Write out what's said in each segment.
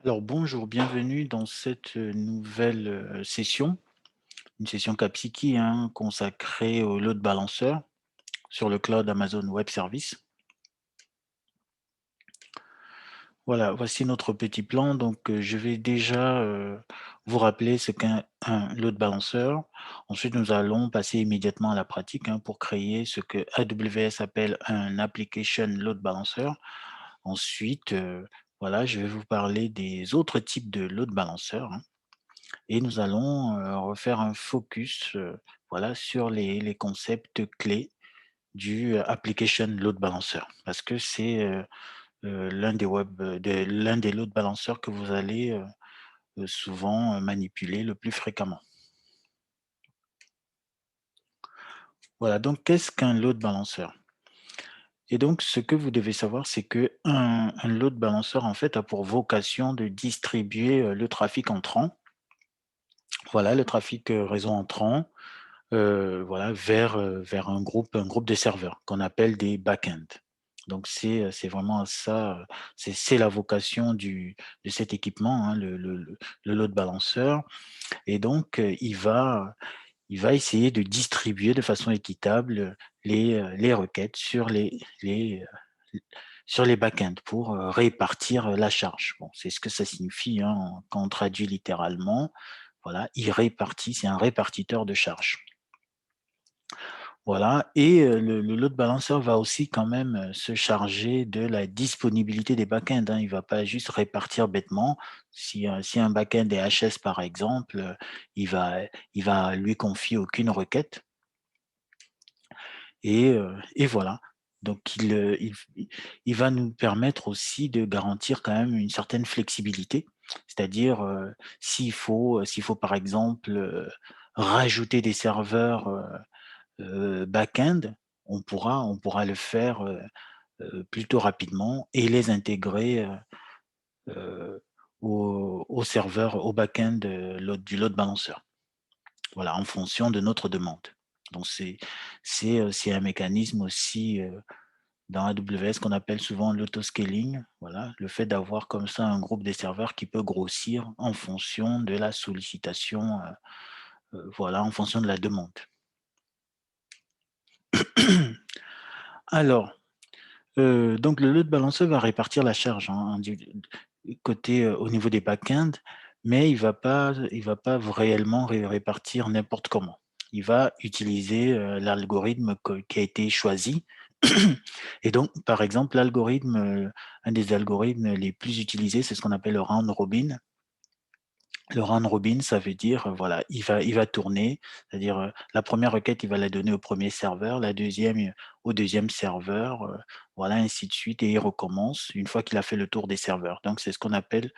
Alors bonjour, bienvenue dans cette nouvelle session, une session Capsiki consacrée au load balancer sur le cloud Amazon Web Service. Voilà, voici notre petit plan. Donc je vais déjà vous rappeler ce qu'est un load balancer. Ensuite, nous allons passer immédiatement à la pratique pour créer ce que AWS appelle un application load balancer. Ensuite, voilà, je vais vous parler des autres types de load balancer. Et nous allons, refaire un focus, voilà, sur les concepts clés du, application load balancer. Parce que c'est, l'un des load balancers que vous allez, souvent, manipuler le plus fréquemment. Voilà, donc qu'est-ce qu'un load balancer? Et donc ce que vous devez savoir, c'est qu'un load balancer, en fait, a pour vocation de distribuer, le trafic entrant. Voilà, le trafic, réseau entrant, voilà, vers un groupe de serveurs qu'on appelle des back-end. Donc c'est vraiment ça, c'est la vocation de cet équipement, le load balancer. Et donc il va essayer de distribuer de façon équitable les requêtes sur les back-end pour, répartir, la charge. Bon, c'est ce que ça signifie, quand on traduit littéralement. Voilà, il répartit, c'est un répartiteur de charge. Voilà, et le load balancer va aussi quand même, se charger de la disponibilité des back-end, Il va pas juste répartir bêtement. Si un back-end est HS par exemple, il va lui confier aucune requête et voilà. Donc il va nous permettre aussi de garantir quand même une certaine flexibilité. C'est-à-dire, s'il faut par exemple, rajouter des serveurs, back-end, on pourra le faire, plutôt rapidement et les intégrer, au serveur, au back-end, du load balancer. Voilà, en fonction de notre demande. Donc c'est un mécanisme aussi, dans AWS qu'on appelle souvent l'autoscaling. Voilà, le fait d'avoir comme ça un groupe des serveurs qui peut grossir en fonction de la sollicitation, voilà, en fonction de la demande. Alors, donc le load balancer va répartir la charge, côté, au niveau des back-end, mais il va pas réellement répartir n'importe comment. Il va utiliser, l'algorithme qui a été choisi et donc par exemple un des algorithmes les plus utilisés, c'est ce qu'on appelle le round robin. Le round robin, ça veut dire, voilà, il va tourner, c'est-à-dire, la première requête, il va la donner au premier serveur, la deuxième au deuxième serveur, voilà, ainsi de suite et il recommence une fois qu'il a fait le tour des serveurs. Donc c'est ce qu'on appelle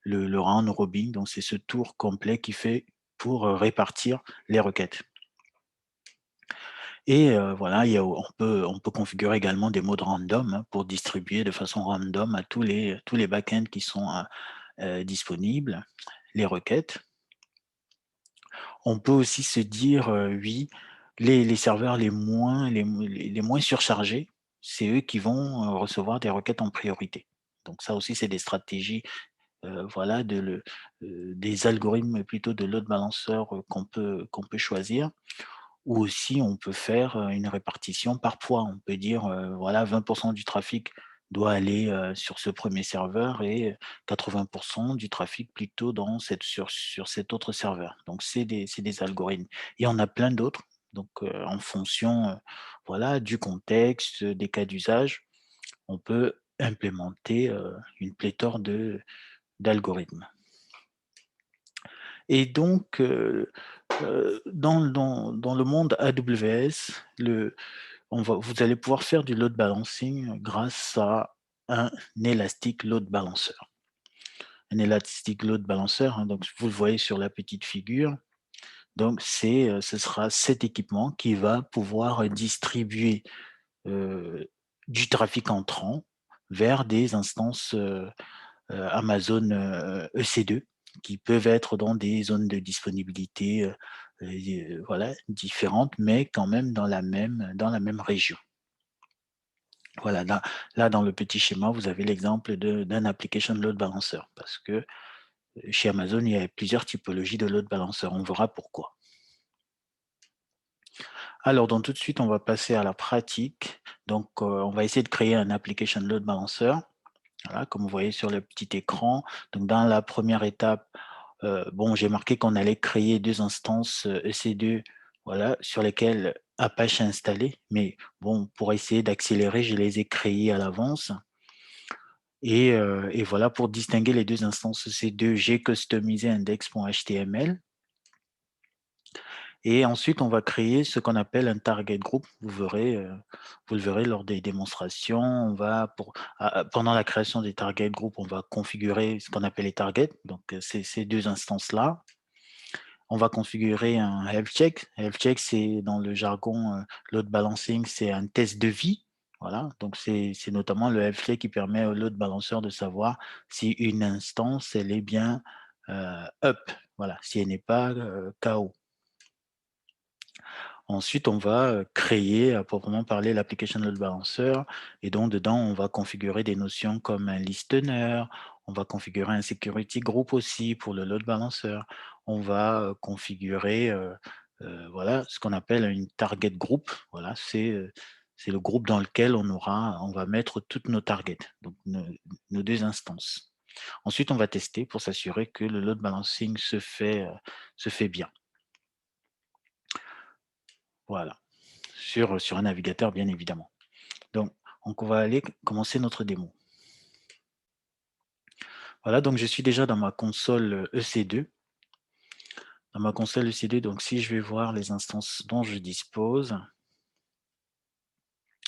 le round robin, donc c'est ce tour complet qu'il fait pour, répartir les requêtes et voilà, on peut configurer également des modes random, pour distribuer de façon random à tous les back-ends qui sont, disponibles, les requêtes. On peut aussi se dire, oui, les serveurs les moins surchargés, c'est eux qui vont, recevoir des requêtes en priorité. Donc ça aussi, c'est des stratégies, voilà, des algorithmes plutôt de load balancer, qu'on peut choisir. Ou aussi on peut faire, une répartition par poids. On peut dire, voilà 20 du trafic doit aller, sur ce premier serveur et 80 du trafic plutôt sur cet autre serveur. Donc c'est des algorithmes et on a plein d'autres. Donc, en fonction, voilà du contexte, des cas d'usage, on peut implémenter, une pléthore d'algorithmes et donc, dans le monde AWS, vous allez pouvoir faire du load balancing grâce à un Elastic Load Balancer. Un Elastic Load Balancer, donc vous le voyez sur la petite figure. Donc ce sera cet équipement qui va pouvoir distribuer, du trafic entrant vers des instances, Amazon, EC2 qui peuvent être dans des zones de disponibilité, voilà, différentes, mais quand même dans la même région. Voilà, là, dans le petit schéma, vous avez l'exemple d'un application load balancer parce que chez Amazon, il y a plusieurs typologies de load balancer. On verra pourquoi. Alors, donc tout de suite, on va passer à la pratique. Donc, on va essayer de créer un application load balancer. Voilà, comme vous voyez sur le petit écran. Donc, dans la première étape, bon, j'ai marqué qu'on allait créer 2 instances, EC2, voilà, sur lesquelles Apache est installé. Mais bon, pour essayer d'accélérer, je les ai créées à l'avance. Et voilà, pour distinguer les 2 instances EC2, j'ai customisé index.html. Et ensuite, on va créer ce qu'on appelle un target group. Vous le verrez lors des démonstrations. Pendant la création des target group, on va configurer ce qu'on appelle les targets. Donc, c'est ces 2 instances-là. On va configurer un health check. Health check, c'est dans le jargon load balancing, c'est un test de vie. Voilà, donc c'est notamment le health check qui permet au load balancer de savoir si une instance, elle est bien up, voilà, si elle n'est pas KO. Ensuite, on va créer à proprement parler l'application load balancer et donc dedans, on va configurer des notions comme un listener, on va configurer un security group aussi pour le load balancer. On va configurer voilà, ce qu'on appelle une target group. Voilà, c'est le groupe dans lequel on va mettre toutes nos targets, donc nos 2 instances. Ensuite, on va tester pour s'assurer que le load balancing se fait bien. Voilà, sur un navigateur, bien évidemment. Donc on va aller commencer notre démo. Voilà, donc je suis déjà dans ma console EC2. Dans ma console EC2, donc si je vais voir les instances dont je dispose,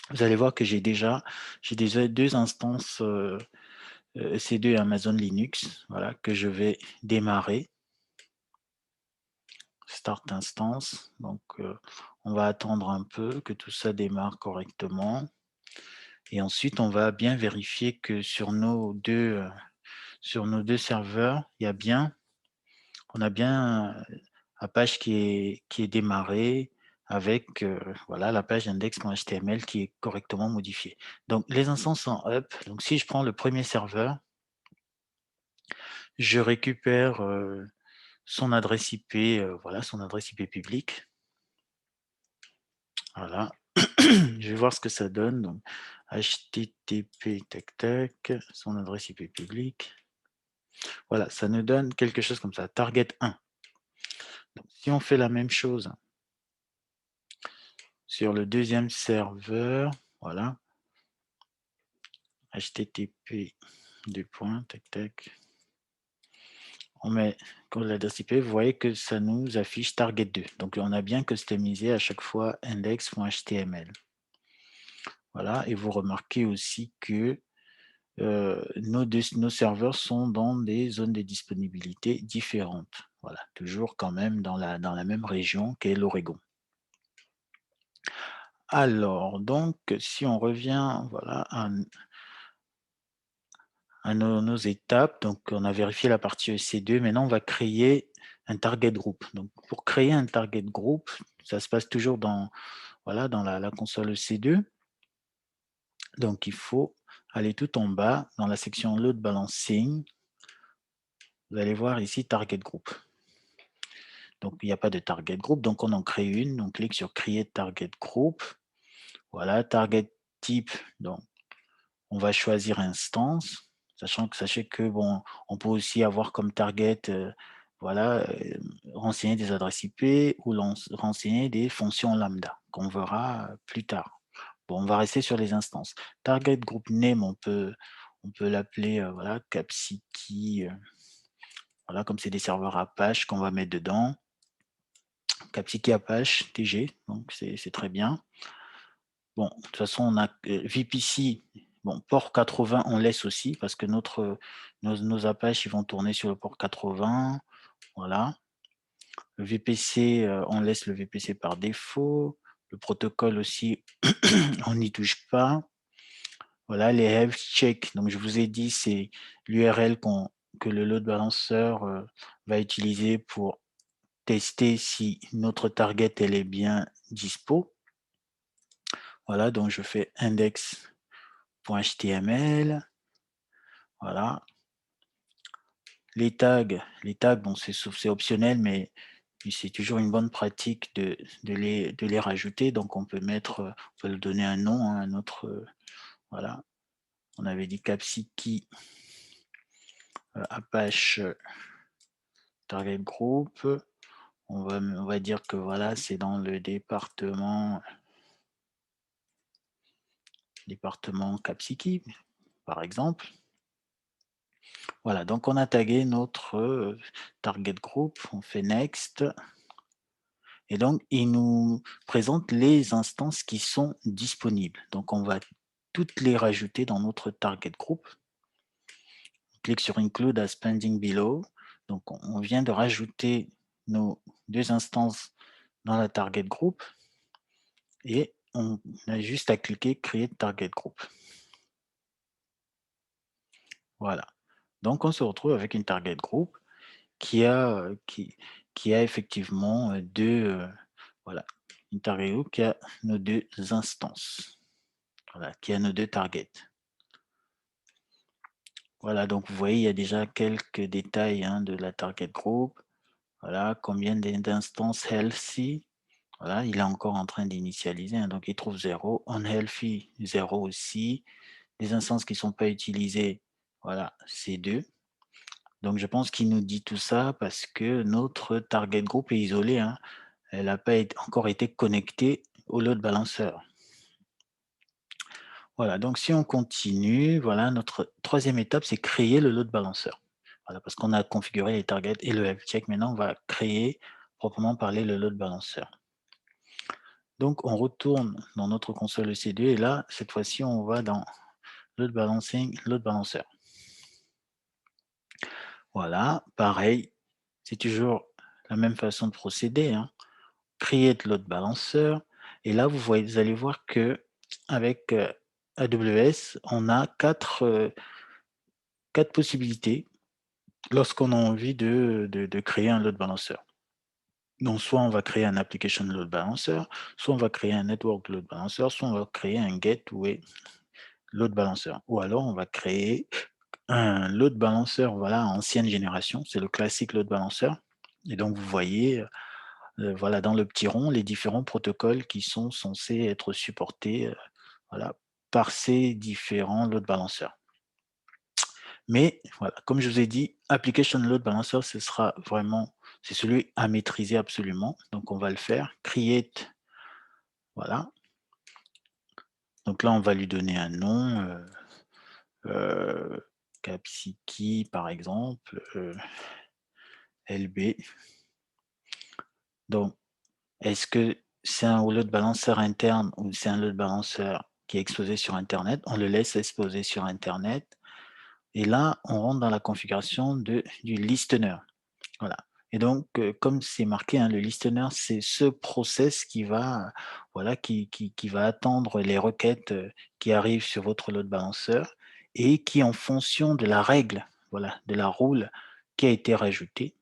vous allez voir que j'ai déjà 2 instances EC2 et Amazon Linux, voilà, que je vais démarrer. Start instance. Donc on va attendre un peu que tout ça démarre correctement. Et ensuite, on va bien vérifier que sur nos deux serveurs, on a bien Apache qui est démarré avec voilà, la page index.html qui est correctement modifiée. Donc, les instances sont up. Donc, si je prends le premier serveur, je récupère son adresse IP, voilà, son adresse IP publique. Voilà. Je vais voir ce que ça donne. Donc, HTTP, tac, tac, son adresse IP publique. Voilà, ça nous donne quelque chose comme ça, target 1. Donc, si on fait la même chose sur le deuxième serveur, voilà, HTTP, tac, tac, on met comme l'adresse IP, vous voyez que ça nous affiche target 2. Donc, on a bien customisé à chaque fois index.html. Voilà, et vous remarquez aussi que nos serveurs sont dans des zones de disponibilité différentes. Voilà, toujours quand même dans la même région qu'est l'Oregon. Alors, donc, si on revient voilà, à nos étapes, donc on a vérifié la partie EC2, maintenant on va créer un target group. Donc, pour créer un target group, ça se passe toujours voilà, dans la console EC2. Donc, il faut aller tout en bas dans la section Load Balancing. Vous allez voir ici Target Group. Donc, il n'y a pas de target group, donc on en crée une. On clique sur Create Target Group. Voilà, target type. Donc, on va choisir instance, sachez que bon, on peut aussi avoir comme target, voilà, renseigner des adresses IP ou renseigner des fonctions lambda qu'on verra plus tard. Bon, on va rester sur les instances. Target group name, on peut l'appeler voilà, Capsiki, voilà, comme c'est des serveurs Apache qu'on va mettre dedans. Capsiki Apache TG, donc c'est très bien. Bon, de toute façon, on a VPC, bon, port 80, on laisse aussi parce que nos Apache, ils vont tourner sur le port 80. Voilà. Le VPC, on laisse le VPC par défaut. Le protocole aussi, on n'y touche pas. Voilà, les health check. Donc, je vous ai dit, c'est l'URL que le load balancer va utiliser pour tester si notre target elle est bien dispo. Voilà, donc je fais index .html, voilà. Les tags, bon, c'est optionnel, mais c'est toujours une bonne pratique de les rajouter. Donc, on peut mettre, on peut lui donner un nom, hein, un autre, voilà. On avait dit Capsiki, Apache Target Group. On va dire que voilà, c'est dans le département Capsiki, par exemple. Voilà, donc on a tagué notre target group, on fait next, et donc il nous présente les instances qui sont disponibles. Donc on va toutes les rajouter dans notre target group. On clique sur include as pending below. Donc on vient de rajouter nos deux instances dans la target group et on a juste à cliquer create target group. Voilà. Donc on se retrouve avec une target group qui a, qui a effectivement voilà, une target group qui a nos deux instances, voilà, qui a nos deux targets. Voilà, donc vous voyez, il y a déjà quelques détails hein, de la target group. Voilà, combien d'instances healthy. Voilà, il est encore en train d'initialiser, hein, donc il trouve 0. Unhealthy, 0 aussi. Les instances qui ne sont pas utilisées, voilà, c'est 2. Donc je pense qu'il nous dit tout ça parce que notre target group est isolé. Hein. Elle n'a pas encore été connectée au load balancer. Voilà, donc si on continue, voilà, notre troisième étape, c'est créer le load balancer. Voilà, parce qu'on a configuré les targets et le health check. Maintenant, on va créer, proprement parler, le load balancer. Donc, on retourne dans notre console EC2 et là, cette fois-ci, on va dans load balancing, load balancer. Voilà, pareil, c'est toujours la même façon de procéder. Hein. Create load balancer. Et là, vous allez voir que avec AWS, on a quatre possibilités lorsqu'on a envie de créer un load balancer. Donc, soit on va créer un application load balancer, soit on va créer un network load balancer, soit on va créer un gateway load balancer. Ou alors, on va créer un load balancer, voilà, ancienne génération, c'est le classique load balancer. Et donc, vous voyez, voilà, dans le petit rond, les différents protocoles qui sont censés être supportés voilà, par ces différents load balancers. Mais voilà, comme je vous ai dit, Application Load Balancer, ce sera vraiment, c'est celui à maîtriser absolument. Donc on va le faire, Create, voilà. Donc là, on va lui donner un nom, Capsiki par exemple, LB. Donc, est-ce que c'est un load balancer interne ou c'est un load balancer qui est exposé sur Internet? On le laisse exposer sur Internet. Et là, on rentre dans la configuration du listener. Voilà. Et donc, comme c'est marqué, hein, le listener, c'est ce process qui va, voilà, qui va attendre les requêtes qui arrivent sur votre load balancer et qui, en fonction de la règle, voilà, de la rule qui a été rajoutée,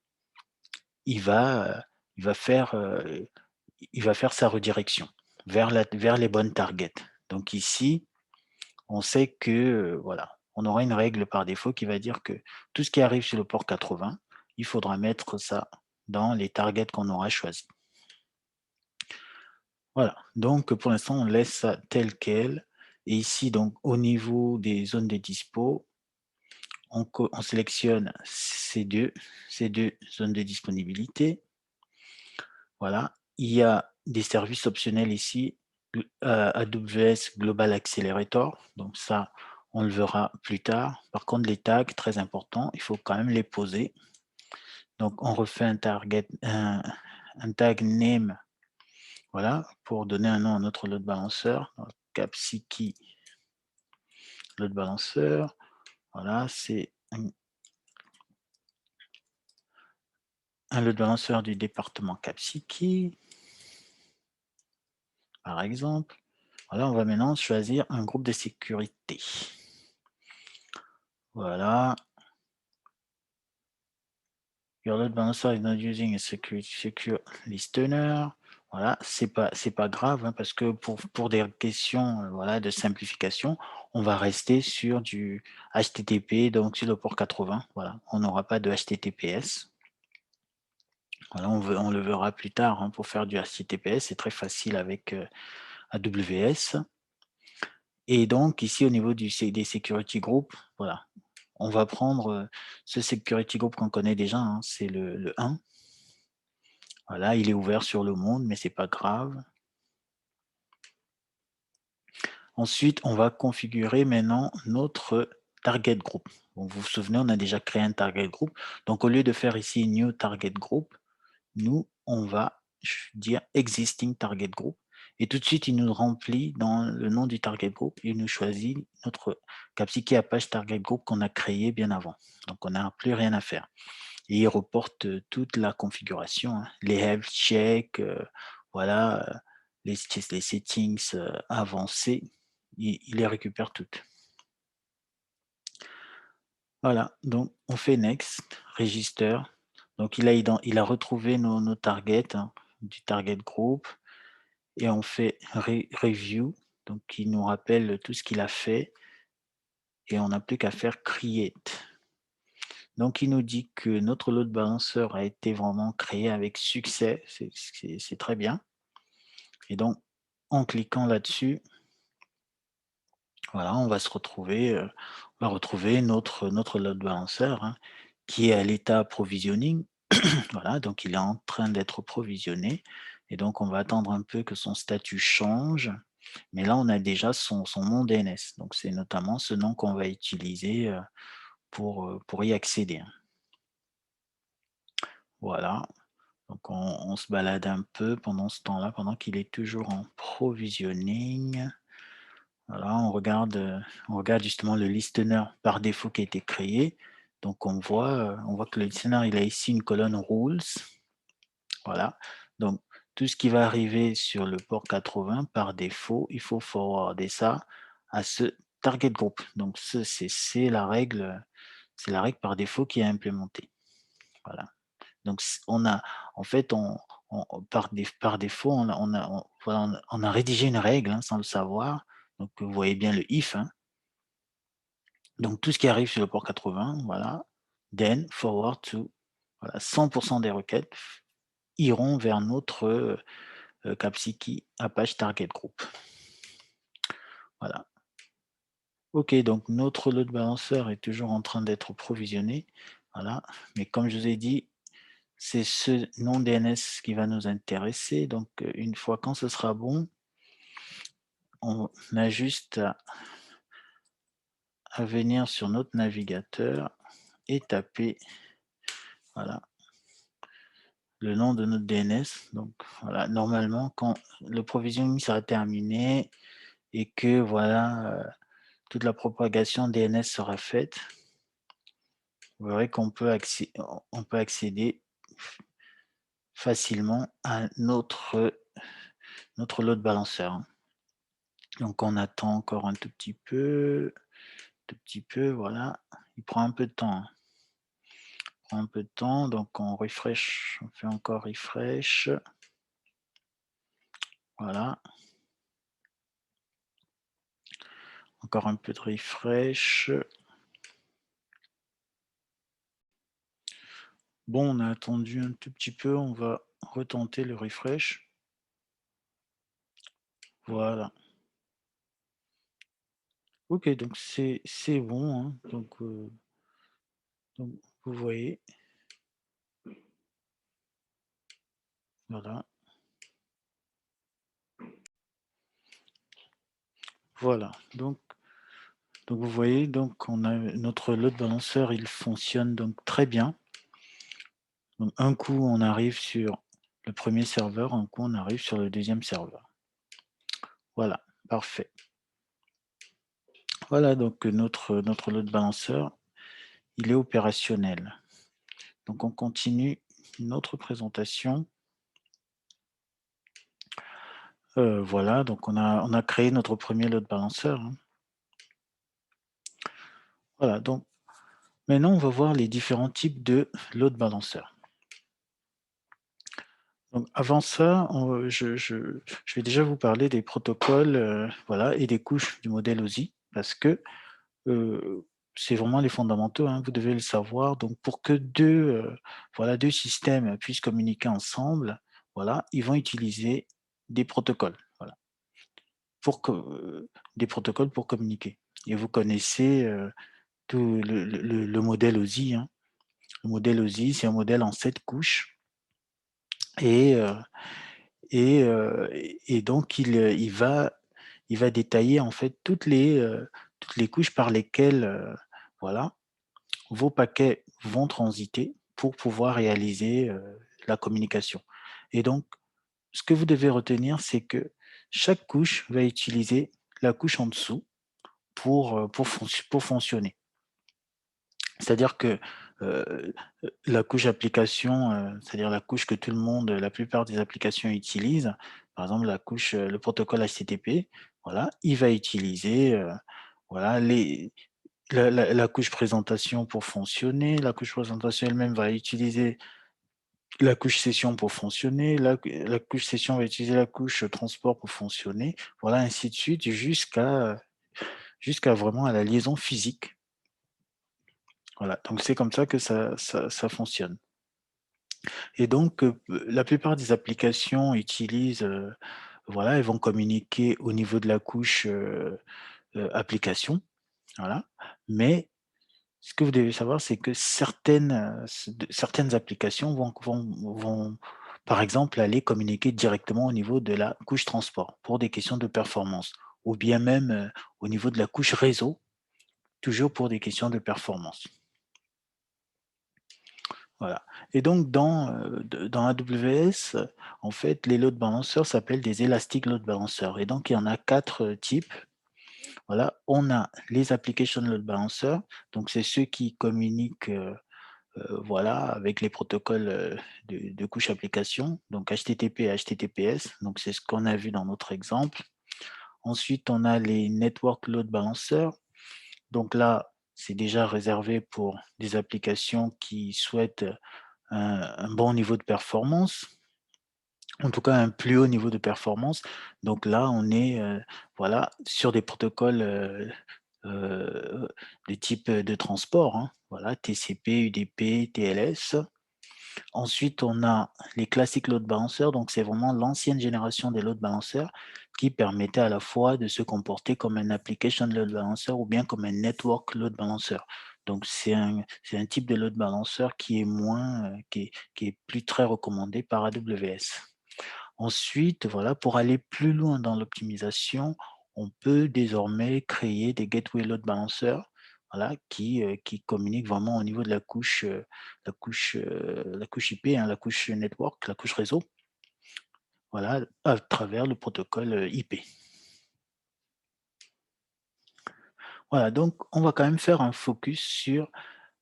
il va, euh, il va faire, euh, il va faire sa redirection vers les bonnes targets. Donc ici, on sait que voilà, on aura une règle par défaut qui va dire que tout ce qui arrive sur le port 80, il faudra mettre ça dans les targets qu'on aura choisis. Voilà, donc pour l'instant, on laisse ça tel quel. Et ici, donc au niveau des zones de dispo, on sélectionne ces deux zones de disponibilité. Voilà, il y a des services optionnels ici, AWS Global Accelerator, donc ça, on le verra plus tard. Par contre, les tags, très important, il faut quand même les poser. Donc, on refait un tag name, voilà, pour donner un nom à notre load balancer. Capsiki load balancer, voilà, c'est un load balancer du département Capsiki, par exemple. Voilà, on va maintenant choisir un groupe de sécurité. Voilà. Your load balancer is not using a secure listener. Voilà, c'est pas grave, hein, parce que pour des questions, voilà, de simplification, on va rester sur du HTTP, donc sur le port 80, voilà. On n'aura pas de HTTPS. Voilà, on le verra plus tard, hein, pour faire du HTTPS, c'est très facile avec, AWS. Et donc ici, au niveau des security group, voilà, on va prendre, ce security group qu'on connaît déjà, hein, c'est le 1. Voilà, il est ouvert sur le monde, mais c'est pas grave. Ensuite, on va configurer maintenant notre target group. Donc, vous vous souvenez, on a déjà créé un target group. Donc, au lieu de faire ici new target group, nous, on va dire existing target group. Et tout de suite, il nous remplit dans le nom du target group. Il nous choisit notre Capsiki Apache target group qu'on a créé bien avant. Donc, on n'a plus rien à faire. Et il reporte toute la configuration, hein, les health checks, voilà, les settings avancés, il les récupère toutes. Voilà, donc on fait next, register. Donc il a retrouvé nos targets, hein, du target group, et on fait review, donc il nous rappelle tout ce qu'il a fait, et on n'a plus qu'à faire create. Donc il nous dit que notre load balancer a été vraiment créé avec succès, c'est très bien. Et donc en cliquant là-dessus, voilà, on va retrouver notre load balancer, hein, qui est à l'état provisioning. Voilà, donc il est en train d'être provisionné, et donc on va attendre un peu que son statut change. Mais là, on a déjà son nom DNS, donc c'est notamment ce nom qu'on va utiliser, pour y accéder, hein. Voilà, donc on se balade un peu pendant ce temps-là, pendant qu'il est toujours en provisioning. Voilà, on regarde justement le listener par défaut qui a été créé. Donc on voit que le listener, il a ici une colonne rules. Voilà, donc tout ce qui va arriver sur le port 80 par défaut, il faut forwarder ça à ce target group. Donc c'est la règle par défaut qui est implémentée. Voilà. Donc on a en fait par défaut voilà, on a rédigé une règle, hein, sans le savoir. Donc vous voyez bien le if, hein. Donc tout ce qui arrive sur le port 80, voilà, then forward to, voilà, 100 des requêtes iront vers notre, Capsiki Apache Target Group. Voilà. OK, donc notre load balancer est toujours en train d'être provisionné. Voilà, mais comme je vous ai dit, c'est ce nom DNS qui va nous intéresser. Donc, une fois quand ce sera bon, on a juste à venir sur notre navigateur et taper, voilà, le nom de notre DNS. Donc voilà, normalement, quand le provisioning sera terminé et que voilà, toute la propagation DNS sera faite, vous verrez on peut accéder facilement à notre load balancer, hein. Donc on attend encore un tout petit peu, voilà. Il prend un peu de temps, hein. Il prend un peu de temps, donc on refresh, on fait encore refresh. Voilà. Encore un peu de refresh. Bon, on a attendu un tout petit peu, on va retenter le refresh. Voilà. OK, donc c'est bon, hein, donc vous voyez, voilà, voilà. Donc vous voyez, donc on a notre load balancer, il fonctionne donc très bien. Donc un coup, on arrive sur le premier serveur, un coup, on arrive sur le deuxième serveur. Voilà, parfait. Voilà, donc notre load balancer, il est opérationnel. Donc on continue notre présentation. Voilà, donc on a créé notre premier load balancer, hein. Voilà, donc maintenant on va voir les différents types de load balancer. Donc avant ça, je vais déjà vous parler des protocoles, voilà et des couches du modèle OSI parce que, heu, c'est vraiment les fondamentaux, hein, vous devez le savoir. Donc pour que 2 systèmes puissent communiquer ensemble, voilà, ils vont utiliser des protocoles, voilà, pour que des protocoles pour communiquer et vous connaissez, tout le modèle OSI, hein. Le modèle OSI, c'est un modèle en 7 couches et heu et donc il va détailler en fait toutes les couches par lesquelles, voilà, vos paquets vont transiter pour pouvoir réaliser, la communication et donc ce que vous devez retenir, c'est que chaque couche va utiliser la couche en dessous pour fonctionner. C'est-à-dire que, heu, la couche application, c'est-à-dire la couche que tout le monde la plupart des applications utilisent, par exemple la couche, le protocole HTTP, voilà, il va utiliser, voilà la couche présentation pour fonctionner. La couche présentation elle-même va utiliser la couche session pour fonctionner. La couche session va utiliser la couche transport pour fonctionner. Voilà, ainsi de suite jusqu'à vraiment à la liaison physique. Voilà, donc c'est comme ça que ça fonctionne. Et donc, la plupart des applications utilisent, voilà, elles vont communiquer au niveau de la couche, application, voilà. Mais ce que vous devez savoir, c'est que certaines applications vont, par exemple, aller communiquer directement au niveau de la couche transport pour des questions de performance ou bien même, au niveau de la couche réseau, toujours pour des questions de performance. Voilà et donc dans AWS, en fait, les load balancers s'appellent des Elastic Load Balancers et donc il y en a 4 types. Voilà, on a les Application Load Balancers, donc c'est ceux qui communiquent, voilà, avec les protocoles, de couche application, donc HTTP et HTTPS, donc c'est ce qu'on a vu dans notre exemple. Ensuite, on a les Network Load Balancers, donc là, c'est déjà réservé pour des applications qui souhaitent un bon niveau de performance, en tout cas un plus haut niveau de performance. Donc là, on est, voilà, sur des protocoles, heu, de type, de transport, hein, voilà, TCP, UDP, TLS. Ensuite, on a les classiques load balancers, donc c'est vraiment l'ancienne génération des load balancers qui permettait à la fois de se comporter comme un application load balancer ou bien comme un network load balancer. Donc c'est un type de load balancer qui est moins, qui est plus très recommandé par AWS. Ensuite, voilà, pour aller plus loin dans l'optimisation, on peut désormais créer des gateway load balancers, voilà, qui communiquent vraiment au niveau de la couche IP, hein, la couche network, la couche réseau, voilà, à travers le protocole, IP. Voilà, donc on va quand même faire un focus sur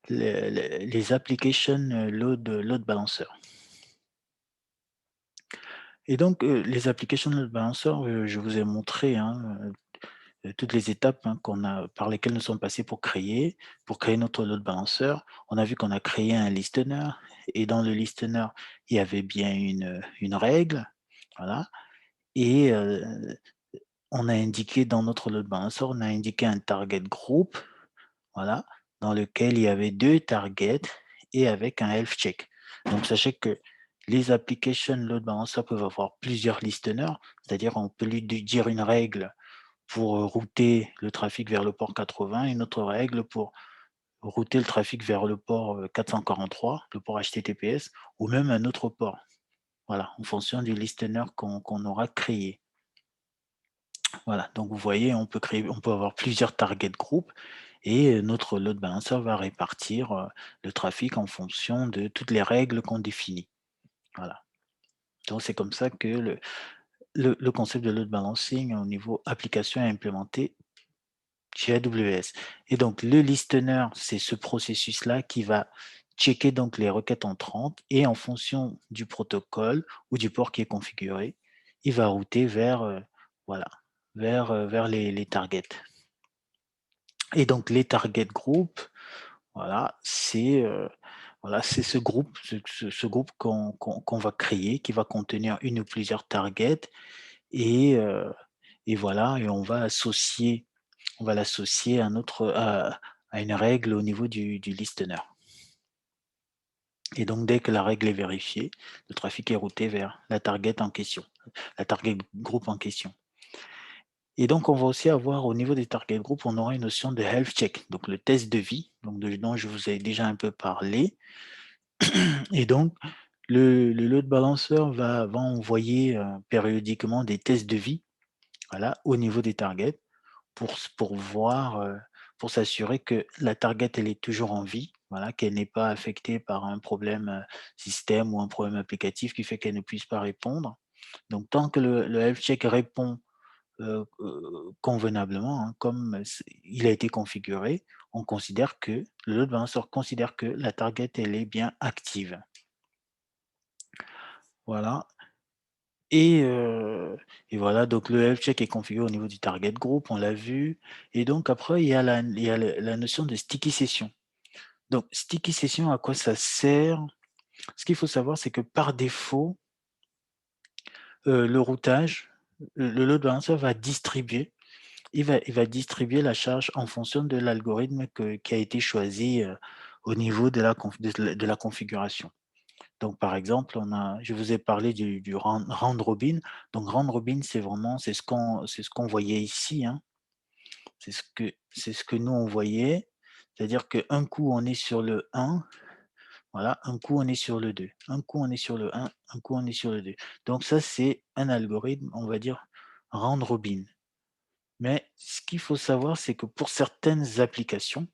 les application, load balancers et donc, les application load balancers, je vous ai montré, hein, toutes les étapes, hein, par lesquelles nous sommes passés pour créer notre load balancer. On a vu qu'on a créé un listener et dans le listener, il y avait bien une règle, voilà et on a indiqué dans notre load balancer, on a indiqué un target group, voilà, dans lequel il y avait 2 targets et avec un health check. Donc sachez que les application load balancer peuvent avoir plusieurs listeners, c'est-à-dire on peut lui dire une règle pour, router le trafic vers le port 80, une autre règle pour router le trafic vers le port, 443, le port HTTPS ou même un autre port. Voilà, en fonction du listener qu'on aura créé. Voilà, donc vous voyez, on peut avoir plusieurs target group et notre load balancer va répartir, le trafic en fonction de toutes les règles qu'on définit. Voilà, donc c'est comme ça que le concept de load balancing au niveau application est implémenté chez AWS et donc le listener, c'est ce processus-là qui va checker donc les requêtes entrantes et en fonction du protocole ou du port qui est configuré, il va router vers, voilà, vers les targets et donc les target group, voilà, c'est, Voilà, c'est ce groupe qu'on va créer, qui va contenir une ou plusieurs targets et heu et voilà et on va l'associer à une règle au niveau du listener et donc dès que la règle est vérifiée, le trafic est routé vers la target en question, la target group en question. Et donc on va aussi avoir au niveau des target group, on aura une notion de health check, donc le test de vie, donc dont je vous ai déjà un peu parlé. Et donc le load balancer va envoyer, périodiquement des tests de vie, voilà, au niveau des targets pour voir, pour s'assurer que la target, elle est toujours en vie, voilà, qu'elle n'est pas affectée par un problème, système ou un problème applicatif qui fait qu'elle ne puisse pas répondre. Donc tant que le health check répond, convenablement, hein, comme il a été configuré, on considère que le load balancer considère que la target, elle est bien active. Voilà. Et heu et voilà, donc le health check est configuré au niveau du target group, on l'a vu et donc après il y a la notion de sticky session. Donc sticky session, à quoi ça sert? Ce qu'il faut savoir, c'est que par défaut, le routage, le load balancer va distribuer il va distribuer la charge en fonction de l'algorithme qui a été choisi, au niveau de la configuration. Donc, par exemple, je vous ai parlé du round robin. Donc, round robin, c'est ce qu'on voyait ici, hein. C'est ce que nous on voyait. C'est-à-dire qu'un coup on est sur le 1, voilà, un coup on est sur le 2, un coup on est sur le 1, un coup on est sur le 2. Donc ça, c'est un algorithme, on va dire round robin. Mais ce qu'il faut savoir, c'est que pour certaines applications,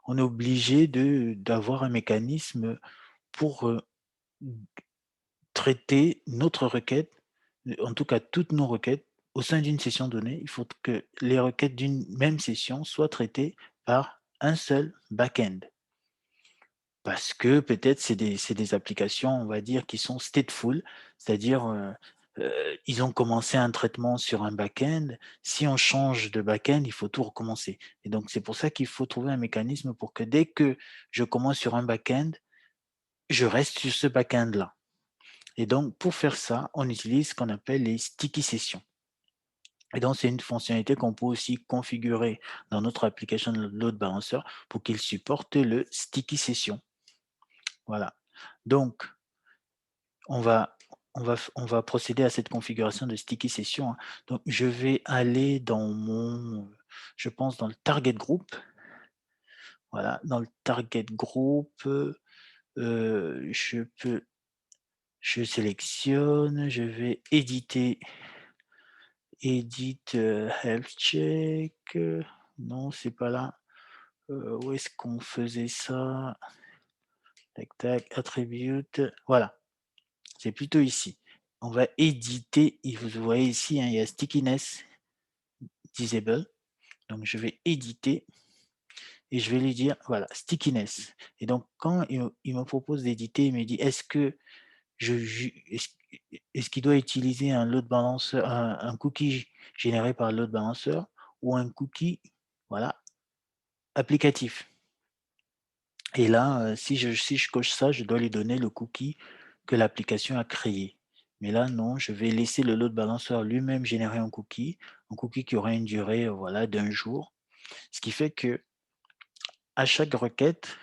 on est obligé d'avoir un mécanisme pour, traiter notre requête, en tout cas toutes nos requêtes, au sein d'une session donnée. Il faut que les requêtes d'une même session soient traitées par un seul back-end. Parce que peut-être c'est des applications, on va dire, qui sont stateful, c'est-à-dire, ils ont commencé un traitement sur un back-end. Si on change de back-end, il faut tout recommencer et donc c'est pour ça qu'il faut trouver un mécanisme pour que dès que je commence sur un back-end, je reste sur ce back-end-là et donc pour faire ça, on utilise ce qu'on appelle les sticky sessions et donc c'est une fonctionnalité qu'on peut aussi configurer dans notre application load balancer pour qu'il supporte le sticky session. Voilà. Donc On va on va procéder à cette configuration de sticky session, hein. Donc je vais aller dans je pense dans le target group. Voilà, dans le target group, je sélectionne, je vais éditer, health check, non, c'est pas là. Où est-ce qu'on faisait ça? Tac tac, attribute, voilà, c'est plutôt ici. On va éditer et vous voyez ici, hein, il y a stickiness disable. Donc je vais éditer et je vais lui dire, voilà, stickiness. Et donc quand il me propose d'éditer, il me dit, est-ce que je ju est-ce qu'il doit utiliser un load balancer, un cookie généré par le load balancer ou un cookie, voilà, applicatif? Et là, si je coche ça, je dois lui donner le cookie que l'application a créé. Mais là, non, je vais laisser le load balancer lui-même générer un cookie qui aura une durée, voilà, d'un jour. Ce qui fait que à chaque requête,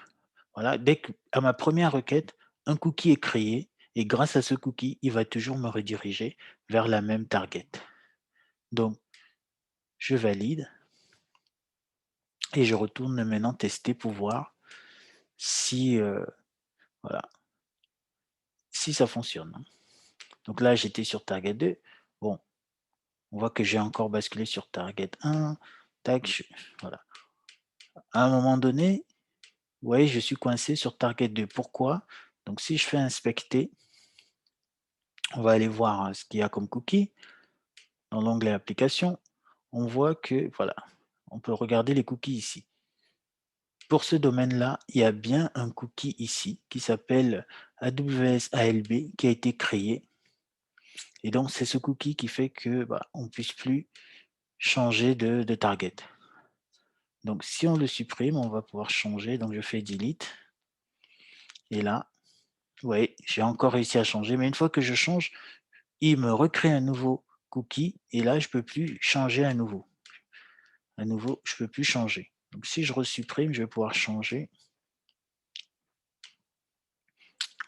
voilà, dès que à ma première requête, un cookie est créé et grâce à ce cookie, il va toujours me rediriger vers la même target. Donc, je valide et je retourne maintenant tester pour voir si, voilà, si ça fonctionne, hein. Donc là, j'étais sur target 2. Bon, on voit que j'ai encore basculé sur target 1. Tac, voilà. À un moment donné, vous voyez, je suis coincé sur target 2. Pourquoi? Donc si je fais inspecter, on va aller voir, ce qu'il y a comme cookie. Dans l'onglet application, on voit que, voilà, on peut regarder les cookies ici. Pour ce domaine-là, il y a bien un cookie ici qui s'appelle AWS ALB qui a été créé. Et donc, c'est ce cookie qui fait que on ne puisse plus changer de target. Donc, si on le supprime, on va pouvoir changer. Donc, je fais delete. Et là, oui, j'ai encore réussi à changer. Mais une fois que je change, il me recrée un nouveau cookie. Et là, je ne peux plus changer à nouveau. À nouveau, je ne peux plus changer. Donc, si je resupprime, je vais pouvoir changer.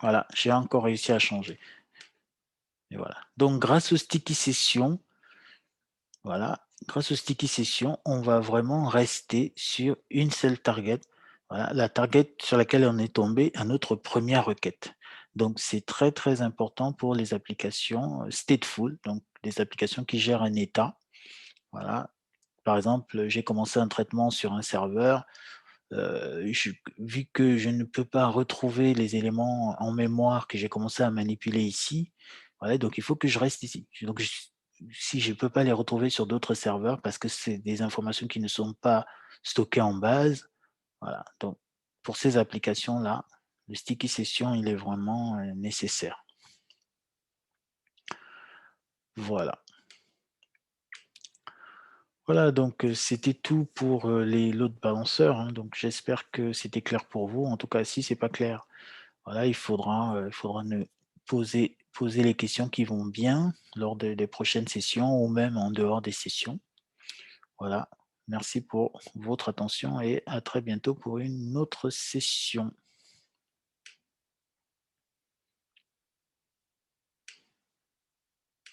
Voilà, j'ai encore réussi à changer. Et voilà. Donc, grâce au sticky session, voilà, grâce au sticky session, on va vraiment rester sur une seule target. Voilà, la target sur laquelle on est tombé à notre première requête. Donc, c'est très, très important pour les applications stateful, donc des applications qui gèrent un état. Voilà. Par exemple, j'ai commencé un traitement sur un serveur. Vu que je ne peux pas retrouver les éléments en mémoire que j'ai commencé à manipuler ici, voilà, donc il faut que je reste ici. Donc, si je ne peux pas les retrouver sur d'autres serveurs parce que c'est des informations qui ne sont pas stockées en base, voilà. Donc, pour ces applications-là, le sticky session, il est vraiment nécessaire. Voilà. Voilà, donc c'était tout pour les load balancers, hein. Donc, j'espère que c'était clair pour vous. En tout cas, si c'est pas clair, voilà, il faudra poser les questions qui vont bien lors des prochaines sessions ou même en dehors des sessions. Voilà, merci pour votre attention et à très bientôt pour une autre session.